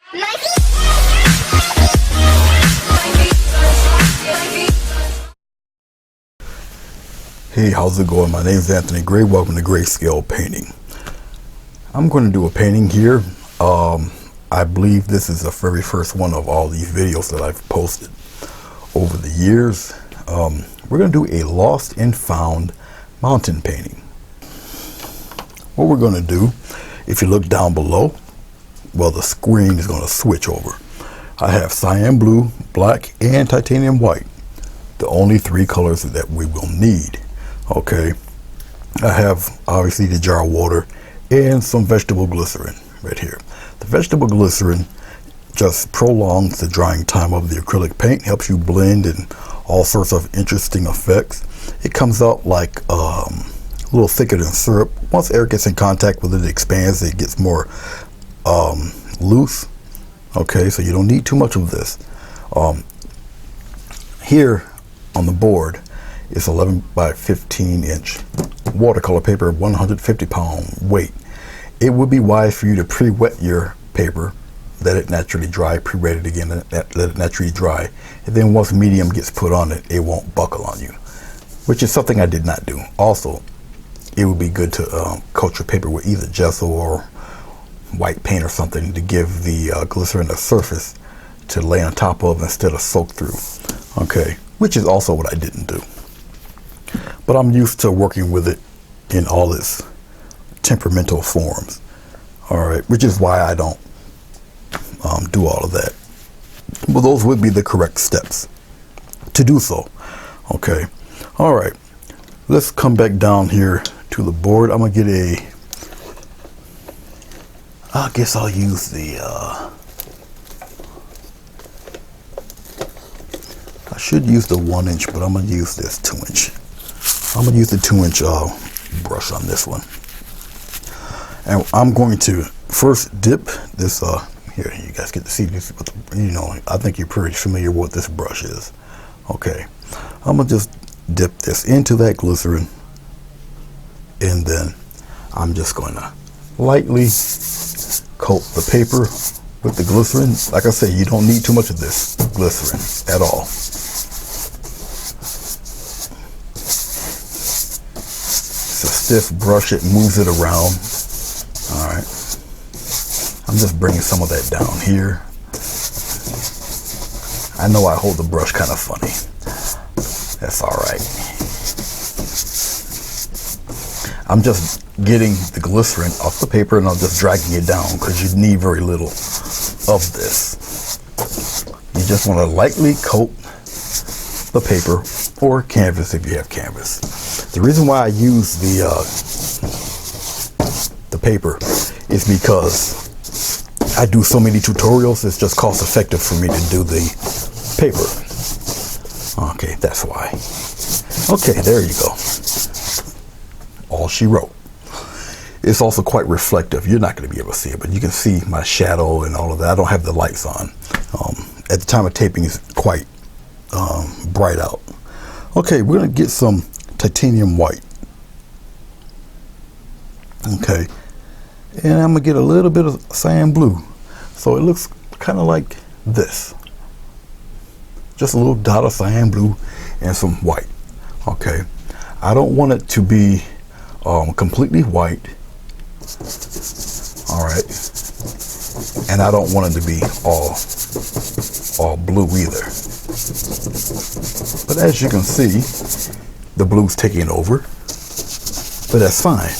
Hey, how's it going? My name is Anthony Gray. Welcome to Grayscale Painting. I'm going to do a painting here. I believe this is the very first one of all these videos that I've posted over the years. We're going to do a lost and found mountain painting. What we're going to do, if you look down below, well, the screen is going to switch over. I have cyan blue, black, and titanium white. The only three colors that we will need. Okay, I have obviously the jar of water and some vegetable glycerin right here. The vegetable glycerin just prolongs the drying time of the acrylic paint, helps you blend and all sorts of interesting effects. It comes out like a little thicker than syrup. Once air gets in contact with it, it expands, it gets more loose. Okay, so you don't need too much of this. Here on the board, it's 11 by 15 inch watercolor paper, 150 pound weight. It would be wise for you to pre-wet your paper, let it naturally dry, pre-wet it again, let it naturally dry. And then once medium gets put on it, it won't buckle on you, which is something I did not do. Also, it would be good to coat your paper with either gesso or white paint or something to give the glycerin a surface to lay on top of instead of soak through. Okay, which is also what I didn't do. But I'm used to working with it in all its temperamental forms. All right, which is why I don't do all of that. Well, those would be the correct steps to do so. Okay, all right. Let's come back down here to the board. I'm gonna get I guess I'll use the, I should use the 1 inch, but I'm gonna use this 2 inch. I'm going to use the 2 inch brush on this one. And I'm going to first dip this, here, you guys get to see this, you know, I think you're pretty familiar with what this brush is. Okay, I'm going to just dip this into that glycerin, and then I'm just going to lightly coat the paper with the glycerin. Like I say, you don't need too much of this glycerin at all. Stiff brush, it moves it around. All right, I'm just bringing some of that down here. I know I hold the brush kind of funny. That's all right. I'm just getting the glycerin off the paper and I'm just dragging it down because you need very little of this. You just want to lightly coat the paper or canvas if you have canvas. The reason why I use the paper is because I do so many tutorials. It's just cost effective for me to do the paper. Okay, that's why. Okay, there you go. All she wrote. It's also quite reflective. You're not going to be able to see it, but you can see my shadow and all of that. I don't have the lights on. At the time of taping, it's quite bright out. Okay, we're going to get some titanium white. Okay, and I'm gonna get a little bit of cyan blue, so it looks kind of like this. Just a little dot of cyan blue and some white. Okay, I don't want it to be completely white. All right, and I don't want it to be all blue either. But as you can see, the blue's taking over, but that's fine.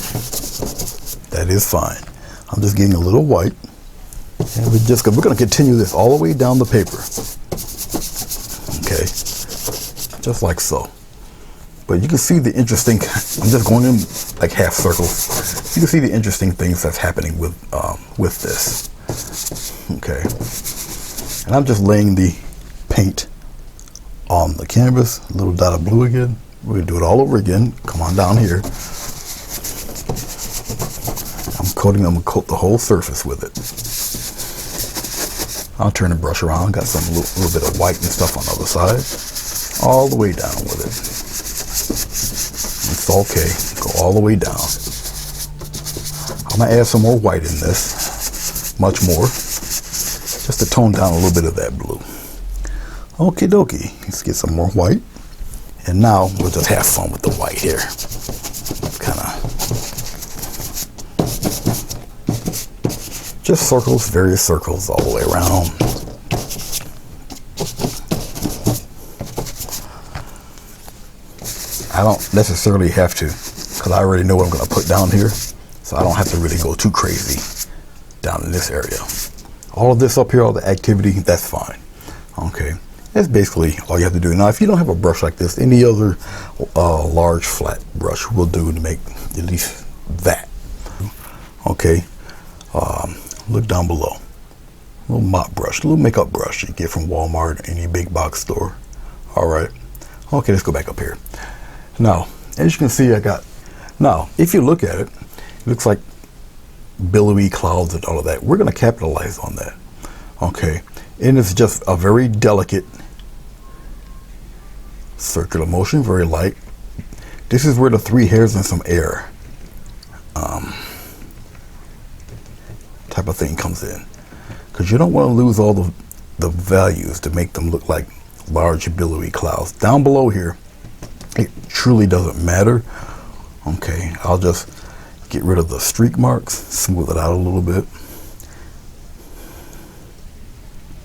That is fine. I'm just getting a little white, and we're going to continue this all the way down the paper. Okay, just like so. But you can see the interesting. I'm just going in like half circles. You can see the interesting things that's happening with this. Okay, and I'm just laying the paint on the canvas. A little dot of blue again. We're going to do it all over again. Come on down here. I'm going to coat the whole surface with it. I'll turn the brush around. Got some little bit of white and stuff on the other side. All the way down with it. It's okay. Go all the way down. I'm going to add some more white in this. Much more. just to tone down a little bit of that blue. Okie dokie, let's get some more white. And now we'll just have fun with the white here. Kind of just circles, various circles all the way around. I don't necessarily have to, because I already know what I'm going to put down here, so I don't have to really go too crazy down in this area. All of this up here, all the activity, that's fine. Okay, that's basically all you have to do. Now, if you don't have a brush like this, any other large flat brush will do to make at least that. Okay, look down below. A little mop brush, a little makeup brush you get from Walmart or any big box store. All right. Okay, let's go back up here. Now, as you can see, now, if you look at it, it looks like billowy clouds and all of that. We're going to capitalize on that. Okay, and it's just a very delicate circular motion, very light. This is where the three hairs and some air type of thing comes in, because you don't want to lose all the values to make them look like large billowy clouds. Down below here, it truly doesn't matter. Okay, I'll just get rid of the streak marks, smooth it out a little bit.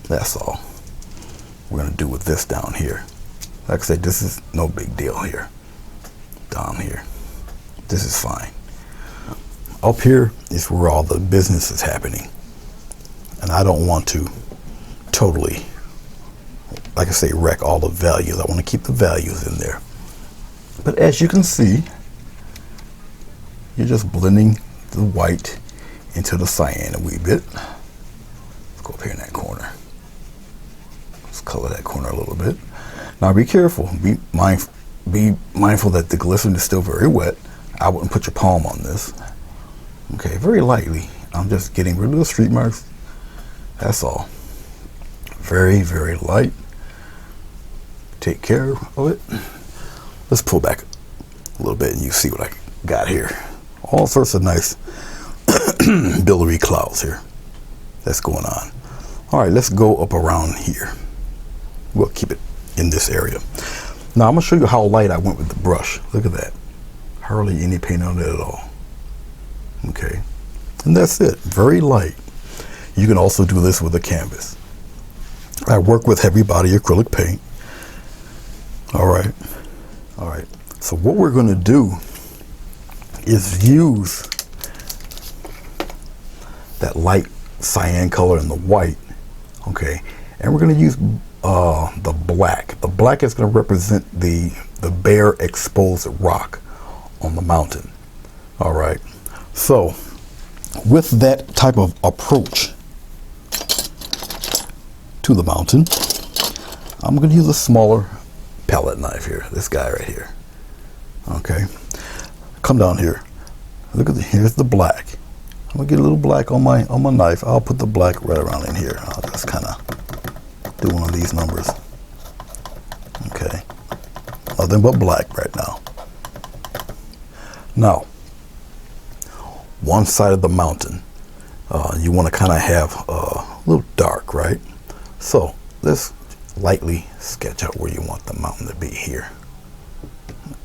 That's all we're going to do with this down here. Like I said, this is no big deal here. Down here, this is fine. Up here is where all the business is happening, and I don't want to totally, like I say, wreck all the values. I want to keep the values in there. But as you can see, you're just blending the white into the cyan a wee bit. Let's go up here in that corner. Let's color that corner a little bit. Now be careful. Be mindful that the glycerin is still very wet. I wouldn't put your palm on this. Okay, very lightly. I'm just getting rid of the streak marks. That's all. Very, very light. Take care of it. Let's pull back a little bit and you see what I got here. All sorts of nice billowy clouds here that's going on. All right, let's go up around here. We'll keep it in this area. Now I'm gonna show you how light I went with the brush. Look at that. Hardly any paint on it at all. Okay, and that's it. Very light. You can also do this with a canvas. I work with heavy body acrylic paint. All right. So what we're going to do is use that light cyan color and the white. Okay, and we're going to use the black. The black is going to represent the bare exposed rock on the mountain. All right. So with that type of approach to the mountain, I'm going to use a smaller palette knife here, this guy right here. Okay, come down here. Look at here's the black. I'm gonna get a little black on my knife. I'll put the black right around in here. I'll just kind of do one of these numbers. Okay, nothing but black right now. Now, one side of the mountain, you want to kind of have a little dark, right? So let's lightly sketch out where you want the mountain to be here.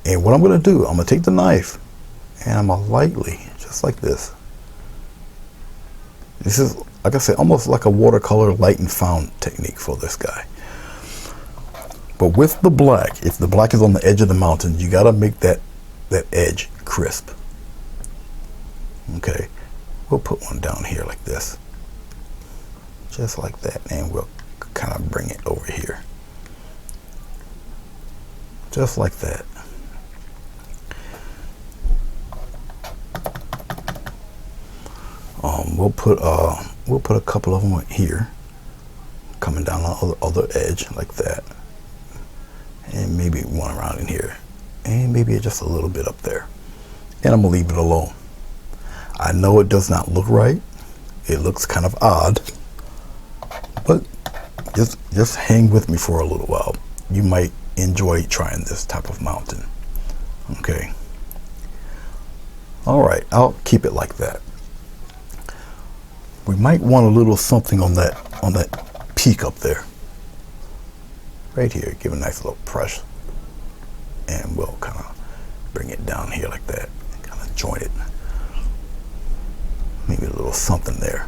And what I'm going to do, I'm going to take the knife and I'm going to lightly, just like this. This is, like I said, almost like a watercolor light and found technique for this guy. But with the black, if the black is on the edge of the mountain, you got to make that edge crisp. Okay, we'll put one down here like this. Just like that, and we'll kind of bring it over here. Just like that. We'll put a couple of them here, coming down on the other edge like that, and maybe one around in here, and maybe just a little bit up there. And I'm gonna leave it alone. I know it does not look right. It looks kind of odd, but just hang with me for a little while. You might enjoy trying this type of mountain. Okay. All right, I'll keep it like that. We might want a little something on that peak up there. Right here, give a nice little brush. And we'll kind of bring it down here like that. Kind of join it. Maybe a little something there.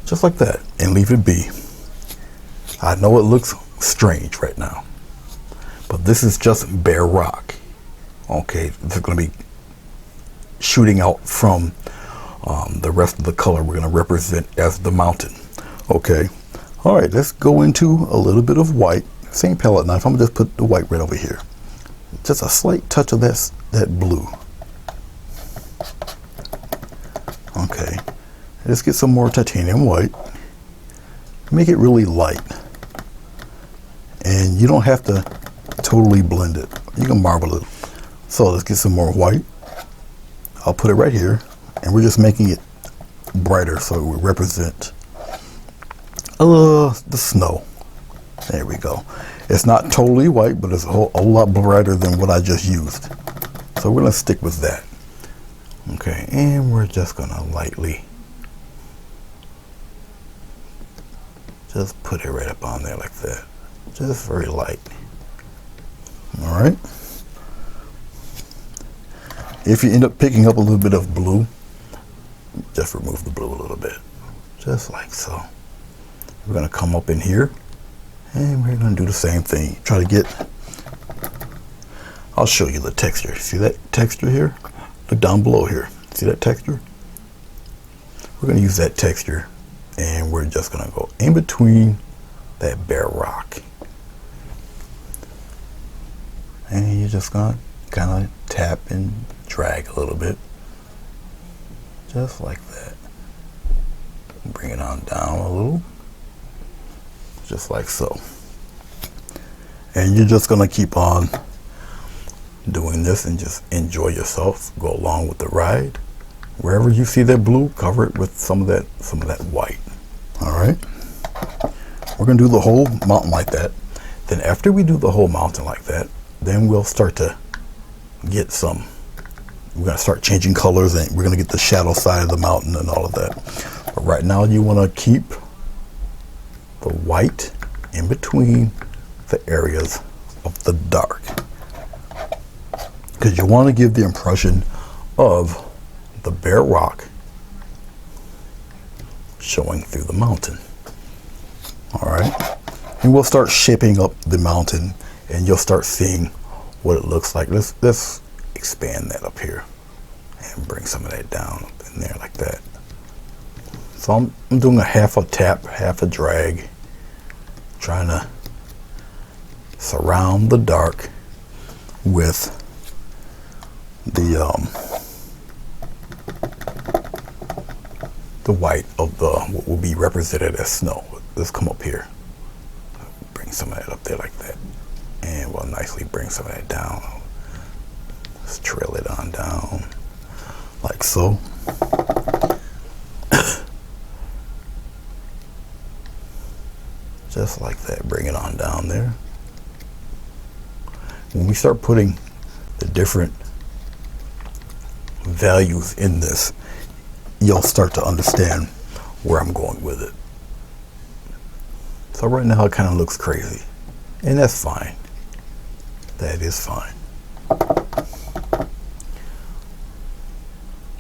Just like that. And leave it be. I know it looks strange right now, but this is just bare rock. Okay, this is going to be shooting out from the rest of the color we're going to represent as the mountain. Okay, all right, let's go into a little bit of white. Same palette knife. I'm going to just put the white right over here. Just a slight touch of that blue. Okay, let's get some more titanium white. Make it really light. And you don't have to totally blend it. You can marble it. So let's get some more white. I'll put it right here. And we're just making it brighter so it will represent the snow. There we go. It's not totally white, but it's a whole lot brighter than what I just used. So we're going to stick with that. Okay, and we're just going to lightly just put it right up on there like that. Just very light. All right. If you end up picking up a little bit of blue, just remove the blue a little bit. Just like so. We're going to come up in here and we're going to do the same thing. Try to get, I'll show you the texture. See that texture here? Look down below here. See that texture? We're going to use that texture and we're just going to go in between that bare rock. And you're just going to kind of tap and drag a little bit. Just like that. Bring it on down a little. Just like so. And you're just going to keep on doing this and just enjoy yourself. Go along with the ride. Wherever you see that blue, cover it with some of that white. All right. We're going to do the whole mountain like that. Then after we do the whole mountain like that, then we'll start to get some, we're going to start changing colors and we're going to get the shadow side of the mountain and all of that. But right now you want to keep the white in between the areas of the dark, because you want to give the impression of the bare rock showing through the mountain. All right, and we'll start shaping up the mountain and you'll start seeing what it looks like. Let's expand that up here and bring some of that down up in there like that. So I'm doing a half a tap, half a drag, trying to surround the dark with the white of what will be represented as snow. Let's come up here, bring some of that up there like that. And we'll nicely bring some of that down. Let's trail it on down like so. Just like that, bring it on down there. When we start putting the different values in this, you'll start to understand where I'm going with it. So right now it kind of looks crazy, and that's fine. That is fine.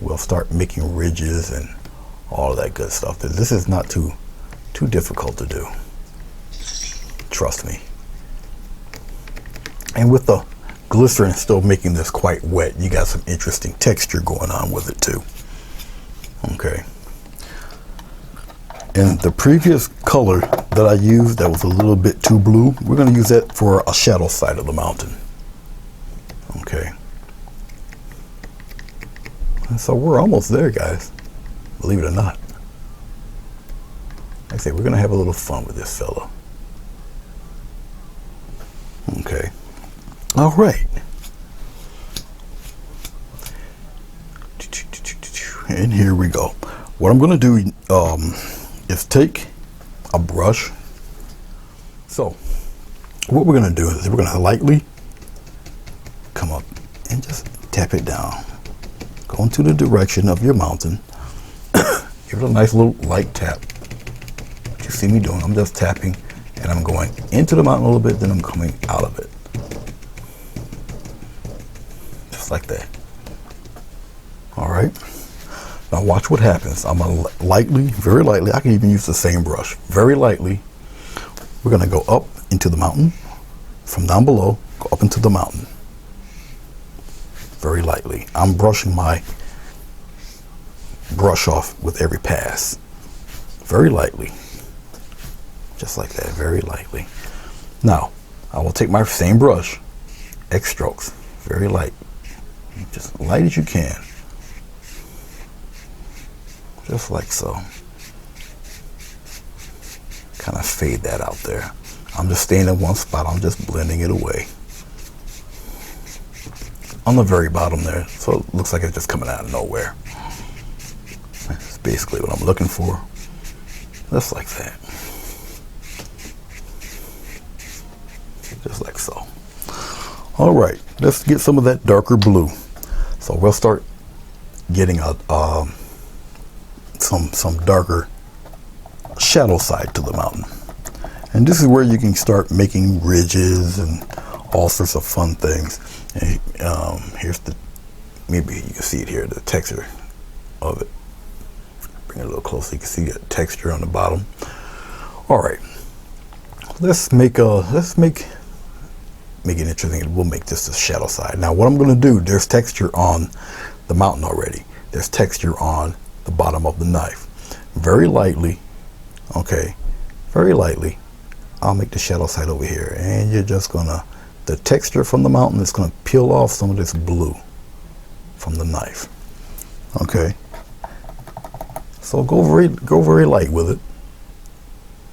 We'll start making ridges and all of that good stuff. This is not too difficult to do. Trust me. And with the glycerin still making this quite wet, you got some interesting texture going on with it too. Okay. And the previous color that I used that was a little bit too blue, we're going to use that for a shadow side of the mountain. Okay. And so we're almost there, guys. Believe it or not. Like I say, we're going to have a little fun with this fella. Okay. All right. And here we go. What I'm going to do is take a brush. So what we're going to do is we're going to lightly come up and just tap it down. Go into the direction of your mountain. Give it a nice little light tap. you see me doing. I'm just tapping and I'm going into the mountain a little bit, then I'm coming out of it. Just like that. All right. Now watch what happens. I'm gonna lightly, very lightly, I can even use the same brush, very lightly. We're gonna go up into the mountain, from down below, go up into the mountain. Very lightly. I'm brushing my brush off with every pass. Very lightly. Just like that, very lightly. Now, I will take my same brush, X strokes, very light. Just light as you can. Just like so. Kind of fade that out there. I'm just staying in one spot. I'm just blending it away. On the very bottom there. So it looks like it's just coming out of nowhere. That's basically what I'm looking for. Just like that. Just like so. All right. Let's get some of that darker blue. So we'll start getting a some darker shadow side to the mountain, and this is where you can start making ridges and all sorts of fun things. And here's the, maybe you can see it here, the texture of it. Bring it a little closer, you can see the texture on the bottom. All right, let's make it interesting. We'll make this the shadow side. Now what I'm going to do, there's texture on the mountain already. There's texture on the bottom of the knife. Very lightly, okay, very lightly, I'll make the shadow side over here, and you're just gonna, the texture from the mountain is gonna peel off some of this blue from the knife. Okay, so go very light with it.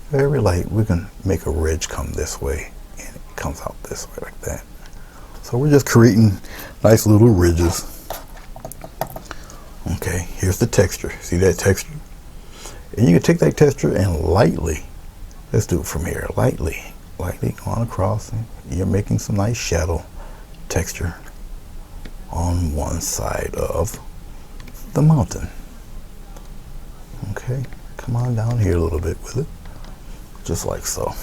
Very light. We can make a ridge come this way, and it comes out this way like that. So we're just creating nice little ridges. Okay, here's the texture. See that texture? And you can take that texture and lightly, let's do it from here, lightly going across. You're making some nice shadow texture on one side of the mountain. Okay, come on down here a little bit with it, just like so.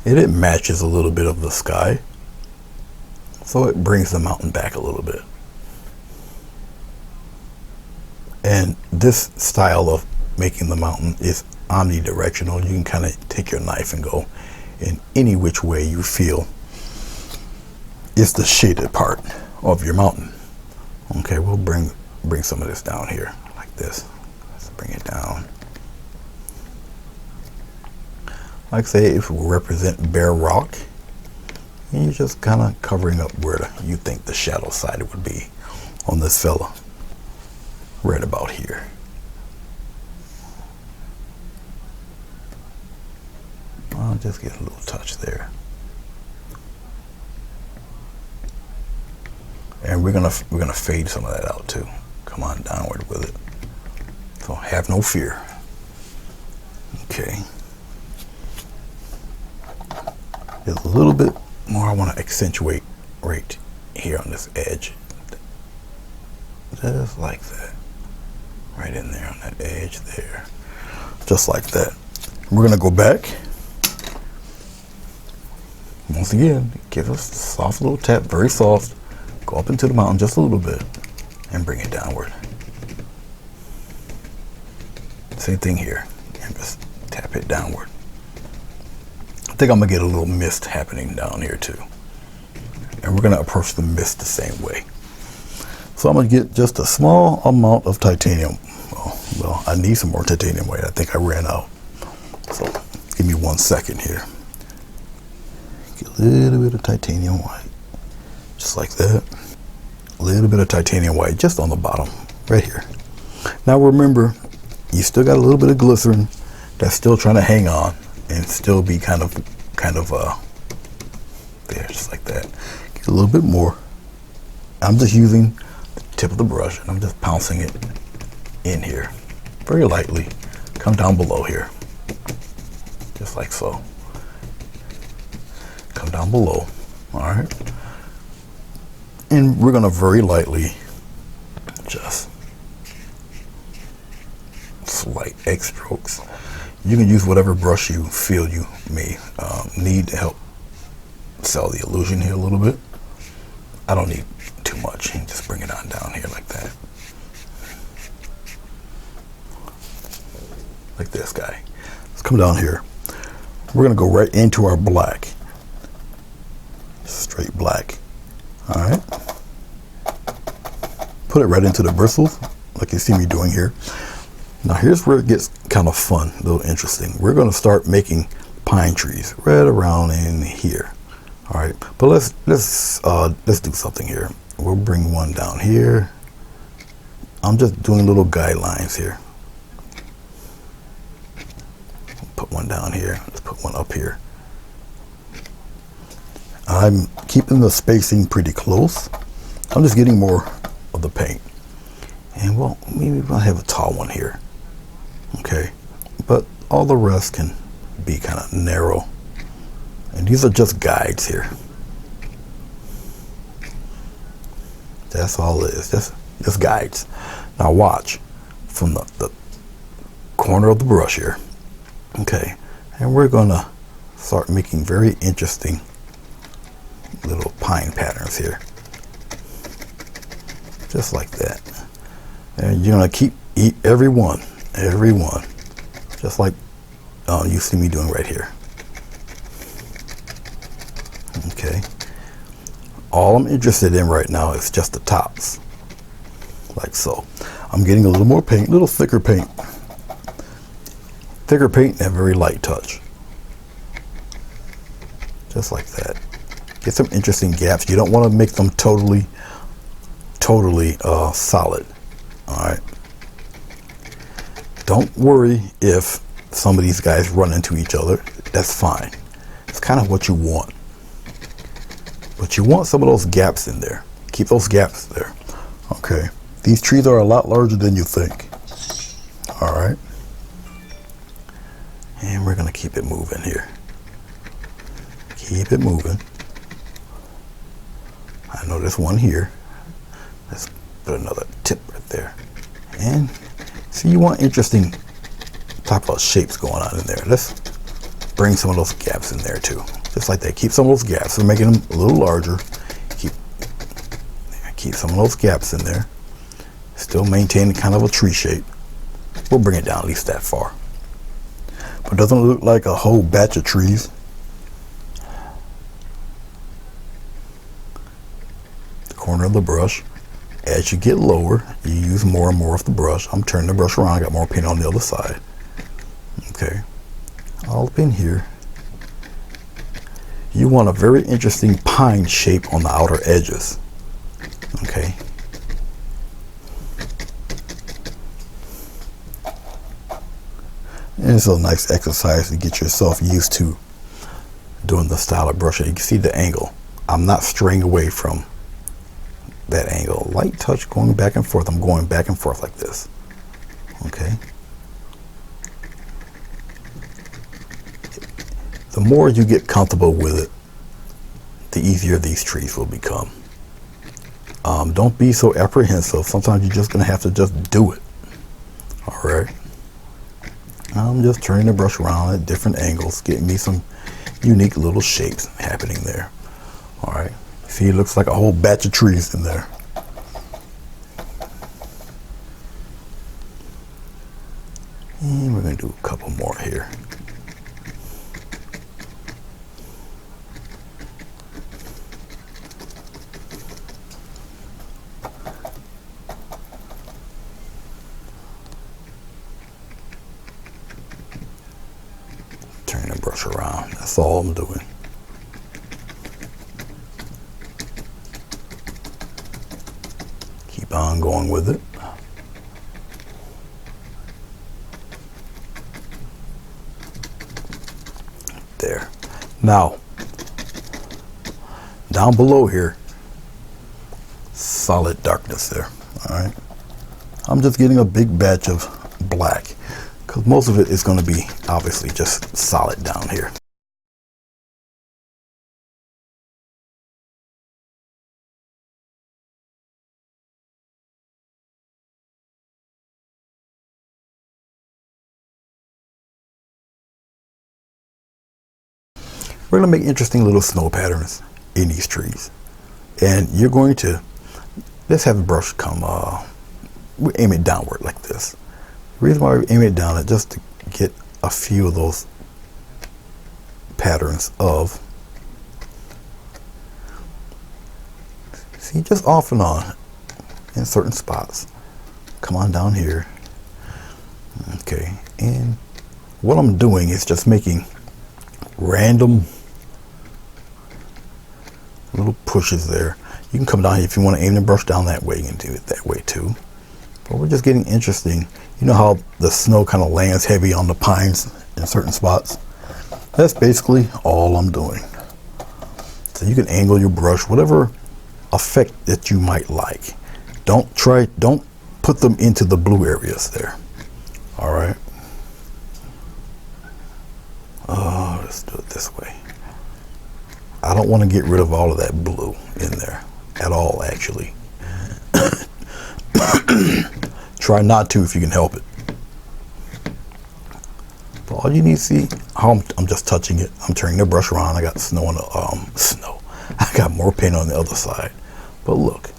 And it matches a little bit of the sky, so it brings the mountain back a little bit. And this style of making the mountain is omnidirectional. You can kind of take your knife and go in any which way you feel is the shaded part of your mountain. Okay, we'll bring some of this down here like this. Let's bring it down. Like say, if it will represent bare rock, and you're just kind of covering up where you think the shadow side would be on this fella. Right about here. I'll just get a little touch there. And we're gonna fade some of that out too. Come on downward with it. So have no fear. Okay. Just a little bit more I want to accentuate right here on this edge. Just like that. Right in there on that edge there. Just like that. We're gonna go back. Once again, give us a soft little tap, very soft. Go up into the mountain just a little bit and bring it downward. Same thing here. And just tap it downward. I think I'm gonna get a little mist happening down here too. And we're gonna approach the mist the same way. So I'm going to get just a small amount of titanium. Well, I need some more titanium white. I think I ran out. So give me 1 second here. Get a little bit of titanium white. Just like that. A little bit of titanium white just on the bottom, right here. Now remember, you still got a little bit of glycerin that's still trying to hang on and still be kind of there, just like that. Get a little bit more. I'm just using tip of the brush and I'm just pouncing it in here very lightly. Come down below here just like so. Come down below. All right, and we're gonna very lightly just just light X strokes. You can use whatever brush you feel you may need to help sell the illusion here a little bit. I don't need too much. Just bring it on down here like that. Like this guy. Let's come down here. We're going to go right into our black. Straight black. Alright. Put it right into the bristles, like you see me doing here. Now here's where it gets kind of fun, a little interesting. We're going to start making pine trees right around in here. Alright, but let's do something here. We'll bring one down here. I'm just doing little guidelines here. Put one down here. Let's put one up here. I'm keeping the spacing pretty close. I'm just getting more of the paint. And well, maybe I'll have a tall one here. Okay, but all the rest can be kind of narrow. And these are just guides here. That's all it is, just guides. Now watch from the corner of the brush here. Okay, and we're gonna start making very interesting little pine patterns here. Just like that. And you're gonna keep every one, just like you see me doing right here. Okay. All I'm interested in right now is just the tops, like so. I'm getting a little more paint, a little thicker paint. Thicker paint and a very light touch. Just like that. Get some interesting gaps. You don't want to make them totally solid. Alright. Don't worry if some of these guys run into each other. That's fine. It's kind of what you want. But you want some of those gaps in there. Keep those gaps there. Okay. These trees are a lot larger than you think. Alright. And we're going to keep it moving here. Keep it moving. I know there's one here. Let's put another tip right there. And see, you want interesting type of shapes going on in there. Let's bring some of those gaps in there too. Just like that. Keep some of those gaps. We're making them a little larger. Keep some of those gaps in there. Still maintain kind of a tree shape. We'll bring it down at least that far. But doesn't it look like a whole batch of trees? The corner of the brush. As you get lower, you use more and more of the brush. I'm turning the brush around. I got more paint on the other side. Okay. All up in here. You want a very interesting pine shape on the outer edges. Okay. And it's a nice exercise to get yourself used to doing the style of brushing. You can see the angle. I'm not straying away from that angle. Light touch going back and forth. I'm going back and forth like this. Okay. The more you get comfortable with it, the easier these trees will become. Don't be so apprehensive. Sometimes you're just going to have to just do it. Alright. I'm just turning the brush around at different angles, getting me some unique little shapes happening there. Alright. See, it looks like a whole batch of trees in there. And we're going to do a couple more here. Turn the brush around. That's all I'm doing. Keep on going with it. There. Now, down below here, solid darkness there. All right. I'm just getting a big batch of black because most of it is going to be obviously just solid down here. we're going to make interesting little snow patterns in these trees. And you're going to, let's have the brush come, we aim it downward like this. The reason why we aim it down is just to get a few of those patterns of, see, just off and on in certain spots. Come on down here. Okay, and what I'm doing is just making random little pushes there. You can come down here if you want to aim the brush down that way, you can do it that way too. But we're just getting interesting. You know how the snow kind of lands heavy on the pines in certain spots? That's basically all I'm doing. So you can angle your brush, whatever effect that you might like. Don't put them into the blue areas there. All right. Let's do it this way. I don't want to get rid of all of that blue in there at all, actually. Try not to if you can help it. But all you need to see how I'm just touching it. I'm turning the brush around. I got snow on the I got more paint on the other side. But look,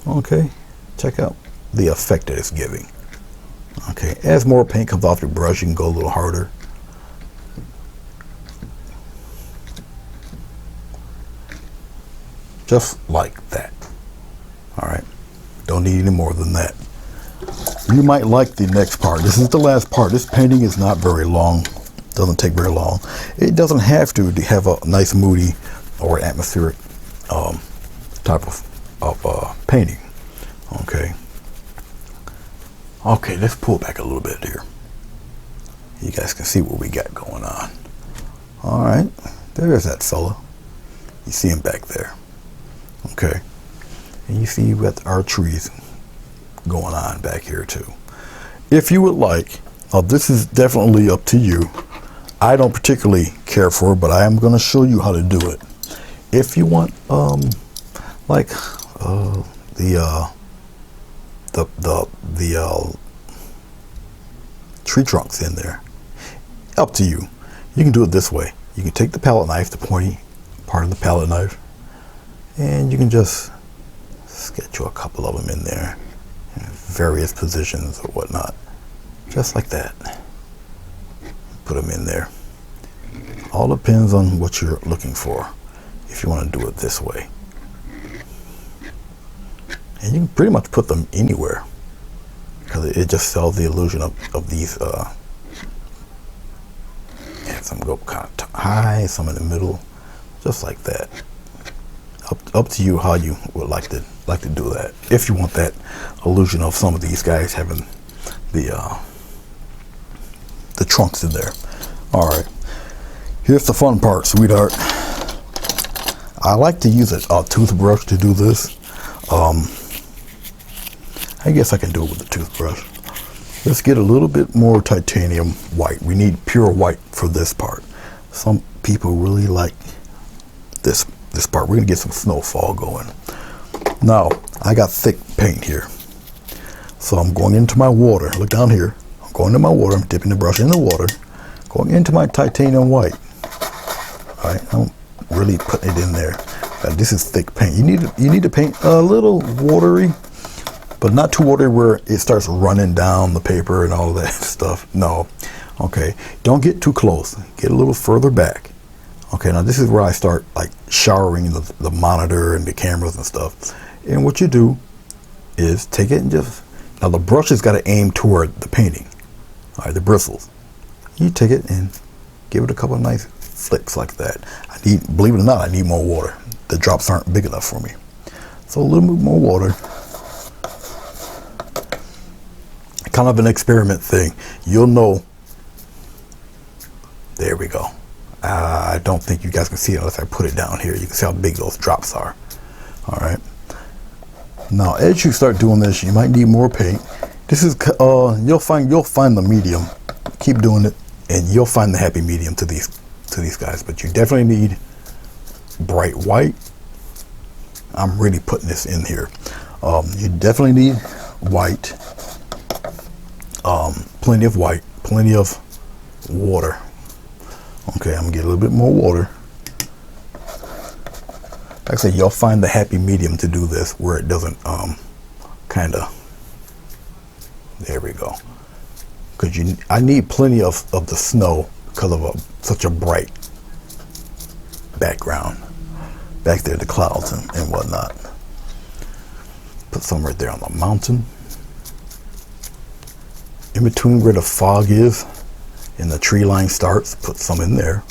okay, check out the effect that it's giving. Okay, as more paint comes off the brush, you can go a little harder. Just like that. All right, don't need any more than that. You might like the next part. This is the last part. This painting is not very long. Doesn't take very long. It doesn't have to have a nice moody or atmospheric type of painting. Okay. Okay, let's pull back a little bit here. You guys can see what we got going on. All right, there's that fella. You see him back there. Okay, and you see we got our trees going on back here too. If you would like, this is definitely up to you. I don't particularly care for it, but I am going to show you how to do it. If you want, like the tree trunks in there, up to you. You can do it this way. You can take the palette knife, the pointy part of the palette knife, and you can just sketch a couple of them in there in various positions or whatnot, just like that. Put them in there. All depends on what you're looking for, if you want to do it this way. And you can pretty much put them anywhere, because it just sells the illusion of these. And some go kind of high, some in the middle, just like that. Up to you how you would like to do that. If you want that illusion of some of these guys having the trunks in there. All right. Here's the fun part, sweetheart. I like to use a toothbrush to do this. I guess I can do it with a toothbrush. Let's get a little bit more titanium white. We need pure white for this part. Some people really like this part. We're gonna get some snowfall going. Now, I got thick paint here. So I'm going into my water. Look down here. I'm going to my water. I'm dipping the brush in the water. Going into my titanium white. All right, I'm really putting it in there. This is thick paint. You need to paint a little watery, but not too watery where it starts running down the paper and all that stuff. No. Okay. Don't get too close. Get a little further back. Okay, now this is where I start like showering the monitor and the cameras and stuff. And what you do is take it and just, now the brush has got to aim toward the painting. All right, the bristles. You take it and give it a couple of nice flicks like that. Believe it or not, I need more water. The drops aren't big enough for me. So a little bit more water. Kind of an experiment thing. You'll know. There we go. I don't think you guys can see it unless I put it down here. You can see how big those drops are. All right. Now, as you start doing this, you might need more paint. This is you'll find the medium. Keep doing it, and you'll find the happy medium to these guys. But you definitely need bright white. I'm really putting this in here. You definitely need white. Plenty of white. Plenty of water. Okay, I'm gonna get a little bit more water. Like I said, you'll find the happy medium to do this where it doesn't kind of, there we go. Because I need plenty of the snow because of such a bright background. Back there, the clouds and whatnot. Put some right there on the mountain. In between where the fog is and the tree line starts, put some in there.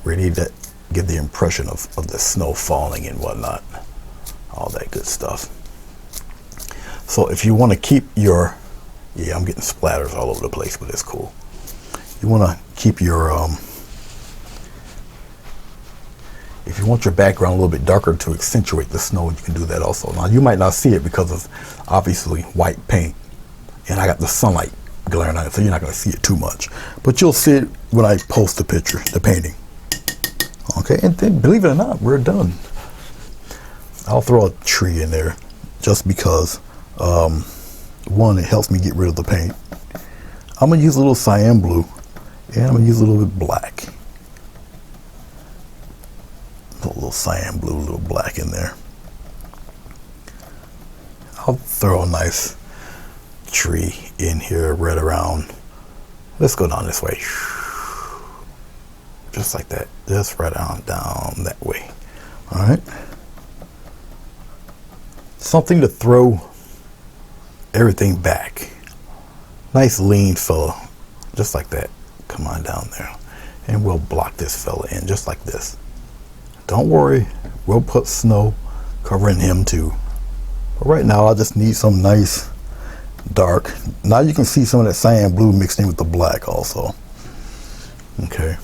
Ready to give the impression of the snow falling and whatnot. All that good stuff. So if you want to keep your, yeah, I'm getting splatters all over the place, but it's cool. You want to keep your, if you want your background a little bit darker to accentuate the snow, you can do that also. Now you might not see it because of obviously white paint, and I got the sunlight glaring on it, so you're not going to see it too much. But you'll see it when I post the picture, the painting. Okay, and then believe it or not, we're done. I'll throw a tree in there just because, one, it helps me get rid of the paint. I'm going to use a little cyan blue, and I'm going to use a little bit black. A little cyan blue, a little black in there. I'll throw a nice tree in here right around. Let's go down this way. Just like that. Just right on down that way. All right. Something to throw everything back. Nice lean fella. Just like that. Come on down there. And we'll block this fella in just like this. Don't worry. We'll put snow covering him too. But right now I just need some nice dark. Now you can see some of that cyan blue mixed in with the black also. Okay.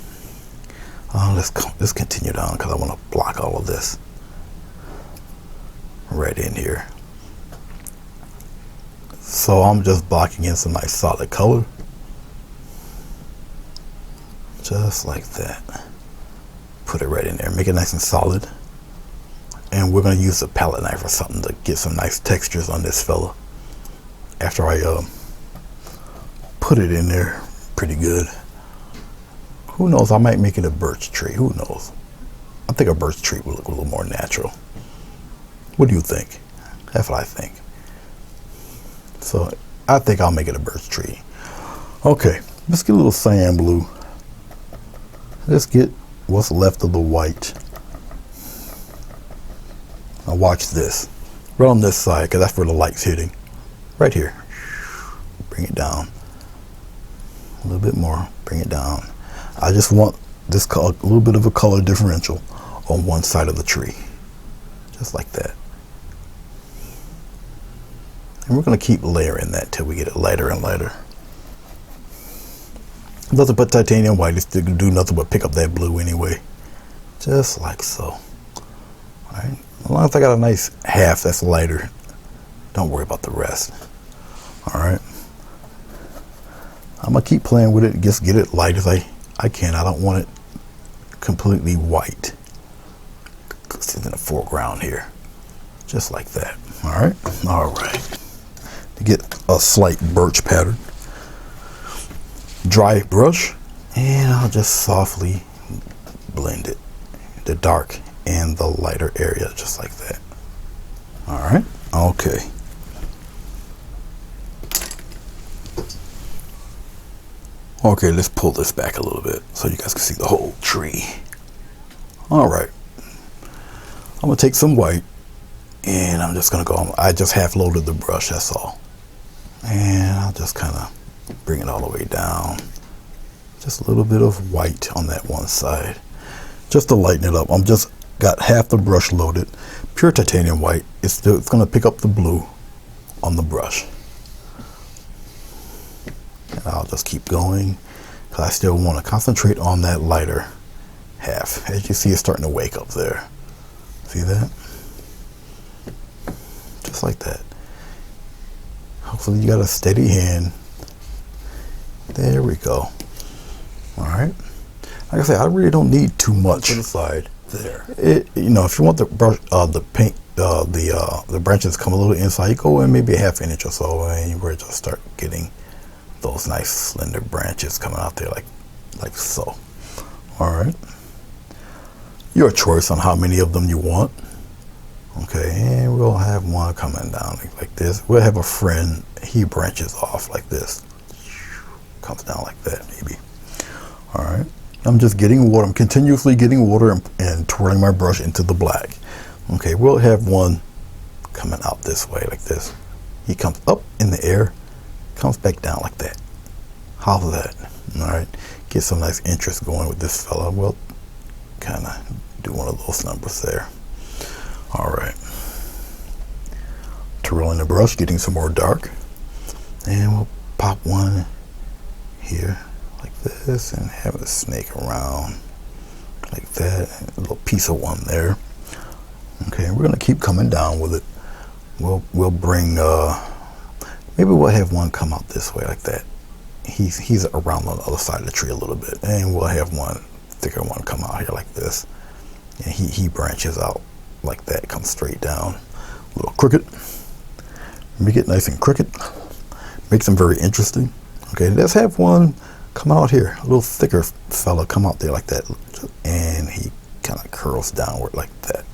Let's continue down because I want to block all of this right in here. So I'm just blocking in some nice solid color. Just like that. Put it right in there. Make it nice and solid. And we're going to use a palette knife or something to get some nice textures on this fella. After I put it in there pretty good. Who knows? I might make it a birch tree. Who knows? I think a birch tree will look a little more natural. What do you think? That's what I think. So I think I'll make it a birch tree. Okay, let's get a little cyan blue. Let's get what's left of the white. Now watch this. Right on this side, because that's where the light's hitting. Right here. Bring it down. A little bit more. Bring it down. I just want this color, a little bit of a color differential on one side of the tree. Just like that. And we're going to keep layering that till we get it lighter and lighter. It doesn't put titanium white, it's going to do nothing but pick up that blue anyway. Just like so. Alright. As long as I got a nice half that's lighter, don't worry about the rest. Alright. I'm going to keep playing with it, just get it light as I can. I don't want it completely white. It's in the foreground here. Just like that. Alright. Alright. To get a slight birch pattern. Dry brush. And I'll just softly blend it. The dark and the lighter area. Just like that. Alright. Okay. Okay, let's pull this back a little bit so you guys can see the whole tree. Alright. I'm going to take some white and I'm just going to go, I just half loaded the brush, that's all. And I'll just kind of bring it all the way down. Just a little bit of white on that one side. Just to lighten it up. I'm just got half the brush loaded. Pure titanium white. It's going to pick up the blue on the brush. And I'll just keep going because I still want to concentrate on that lighter half. As you see, it's starting to wake up there. See that? Just like that. Hopefully you got a steady hand. There we go. Alright. Like I said, I really don't need too much to the side there. You know, if you want the brush, the paint, the branches come a little inside, you go in maybe a half an inch or so, and you will just start getting those nice slender branches coming out there like so. All right. Your choice on how many of them you want. Okay, and we'll have one coming down like this. We'll have a friend, he branches off like this. Comes down like that, maybe. All right, I'm just getting water. I'm continuously getting water and twirling my brush into the black. Okay, we'll have one coming out this way like this. He comes up in the air, comes back down like that. How's that? All right, get some nice interest going with this fella. We'll kind of do one of those numbers there. All right, twirling the brush, getting some more dark, and we'll pop one here like this and have a snake around like that. A little piece of one there. Okay, we're gonna keep coming down with it. We'll bring maybe we'll have one come out this way like that. He's around on the other side of the tree a little bit, and we'll have one thicker one come out here like this, and he branches out like that, comes straight down, a little crooked. Make it nice and crooked, makes them very interesting. Okay, let's have one come out here, a little thicker fella come out there like that, and he kind of curls downward like that.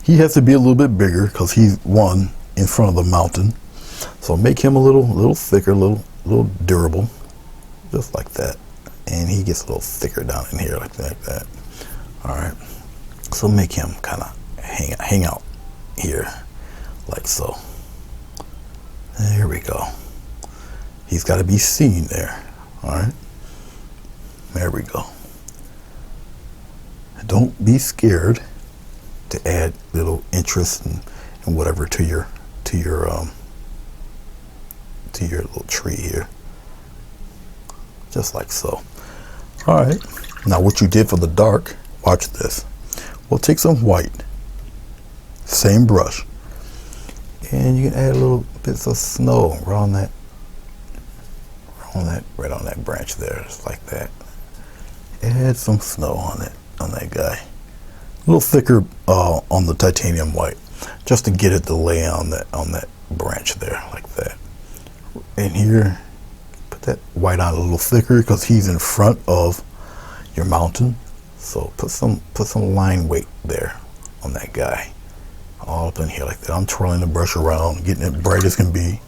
He has to be a little bit bigger because he's one in front of the mountain, so make him a little thicker, a little durable, just like that, and he gets a little thicker down in here like that. All right, so make him kind of hang out here like so. There we go. He's got to be seen there. All right, there we go. Don't be scared to add little interest and whatever to your little tree here, just like so. All right, now what you did for the dark, watch this. We'll take some white, same brush, and you can add a little bits of snow right on that branch there, just like that. Add some snow on that guy, a little thicker on the titanium white, just to get it to lay on that branch there like that. And here, put that white on a little thicker because he's in front of your mountain. So put some line weight there on that guy, all up in here like that. I'm twirling the brush around, getting it bright as can be.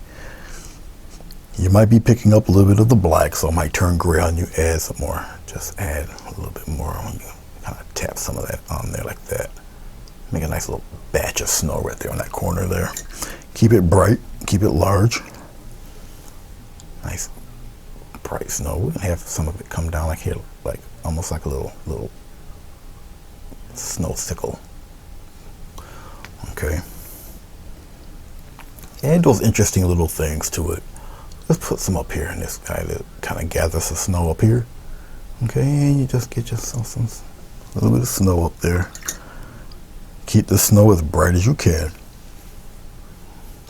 You might be picking up a little bit of the black, so I might turn gray on you, add some more. Just add a little bit more on you. Kind of tap some of that on there like that. Make a nice little batch of snow right there on that corner there. Keep it bright, keep it large. Nice bright snow. We can have some of it come down like here, like almost like a little snow sickle. Okay. Add those interesting little things to it. Let's put some up here in this guy that kind of gathers the snow up here. Okay, and you just get yourself a little bit of snow up there. Keep the snow as bright as you can.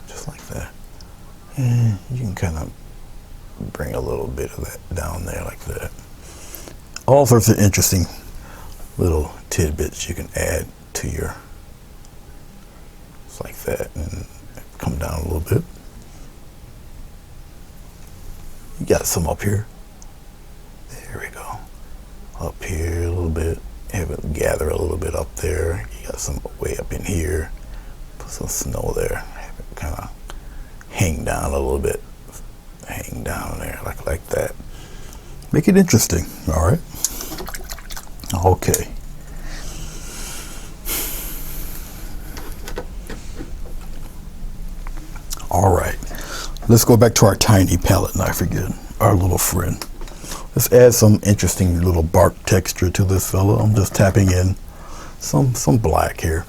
Just like that. And you can kind of bring a little bit of that down there like that. All sorts of interesting little tidbits you can add to your, just like that, and come down a little bit. You got some up here. There we go. Up here a little bit. Have it gather a little bit up there. You got some way up in here. Put some snow there. Have it kind of hang down a little bit. Hang down there like that. Make it interesting. All right. Okay. All right. Let's go back to our tiny palette knife again. Our little friend. Let's add some interesting little bark texture to this fella. I'm just tapping in some black here,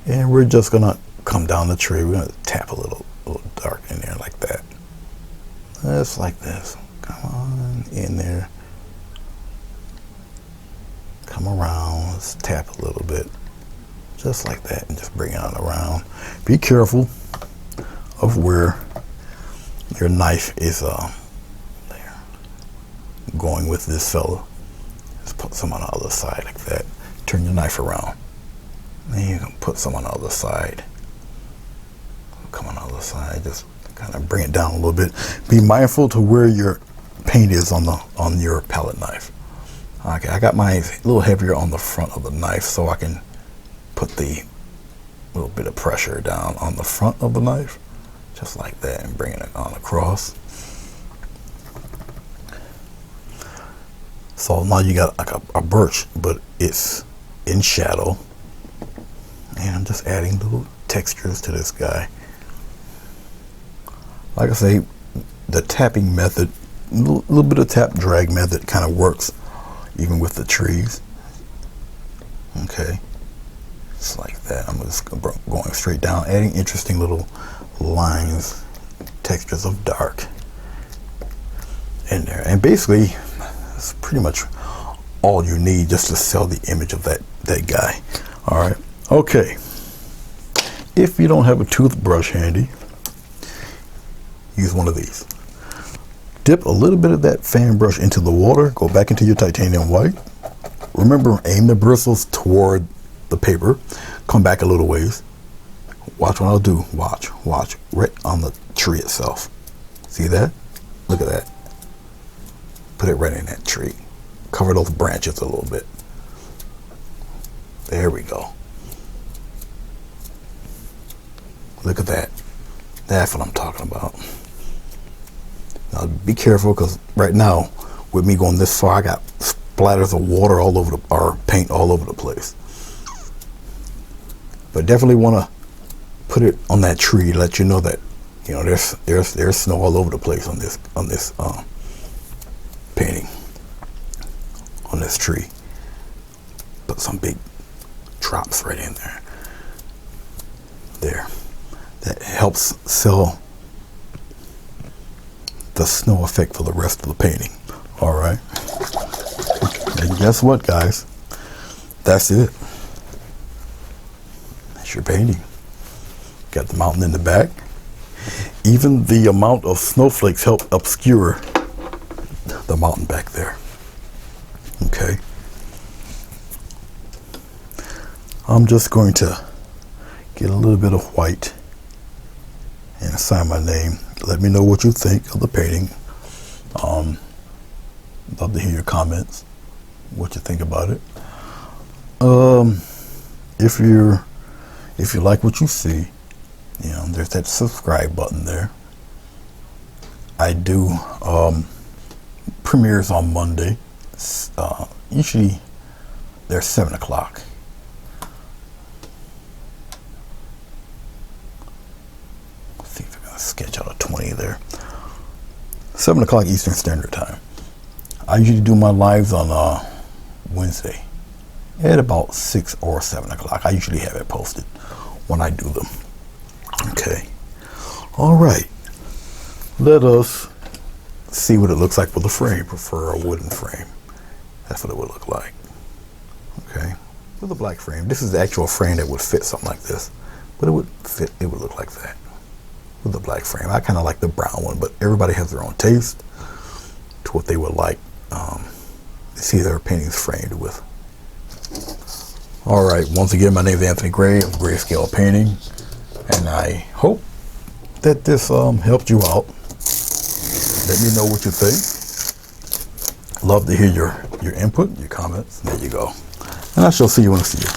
and we're just gonna come down the tree. We're gonna tap a little dark in there like that. Just like this. Come on in there. Come around. Let's tap a little bit, just like that, and just bring it on around. Be careful of where your knife is there, going with this fella. Just put some on the other side like that. Turn your knife around. Then you can put some on the other side. Come on the other side. Just kind of bring it down a little bit. Be mindful to where your paint is on your palette knife. Okay, I got mine a little heavier on the front of the knife so I can put the little bit of pressure down on the front of the knife, just like that, and bringing it on across. So now you got like a birch, but it's in shadow. And I'm just adding little textures to this guy. Like I say, the tapping method, a little bit of tap drag method kind of works even with the trees. Okay, just like that. I'm just going straight down, adding interesting little lines, textures of dark in there. And basically, that's pretty much all you need just to sell the image of that guy. All right. Okay. If you don't have a toothbrush handy, use one of these. Dip a little bit of that fan brush into the water. Go back into your titanium white. Remember, aim the bristles toward the paper. Come back a little ways. Watch what I'll do. Watch. Right on the tree itself. See that? Look at that. Put it right in that tree. Cover those branches a little bit. There we go. Look at that. That's what I'm talking about. Now be careful, because right now, with me going this far, I got splatters of water all over or paint all over the place. But definitely want to put it on that tree, let you know that, you know, there's snow all over the place on this painting on this tree. Put some big drops right in there. There. That helps sell the snow effect for the rest of the painting. All right. And guess what, guys? That's it. That's your painting. Got the mountain in the back. Even the amount of snowflakes help obscure the mountain back there. Okay. I'm just going to get a little bit of white and sign my name. Let me know what you think of the painting. Love to hear your comments, what you think about it. If you like what you see, you know, there's that subscribe button there. I do premieres on Monday. Usually they're 7 o'clock. See if I can sketch out a 20 there. 7 o'clock Eastern Standard Time. I usually do my lives on Wednesday at about 6 or 7 o'clock. I usually have it posted when I do them. Okay. All right. Let us see what it looks like with a frame. Prefer a wooden frame. That's what it would look like. Okay. With a black frame. This is the actual frame that would fit something like this. But it would fit, it would look like that with a black frame. I kind of like the brown one, but everybody has their own taste to what they would like to see their paintings framed with. All right. Once again, my name is Anthony Gray of Grayscale Painting, and I hope that this helped you out. Let me know what you think. Love to hear your input, your comments. There you go. And I shall see you when I see you.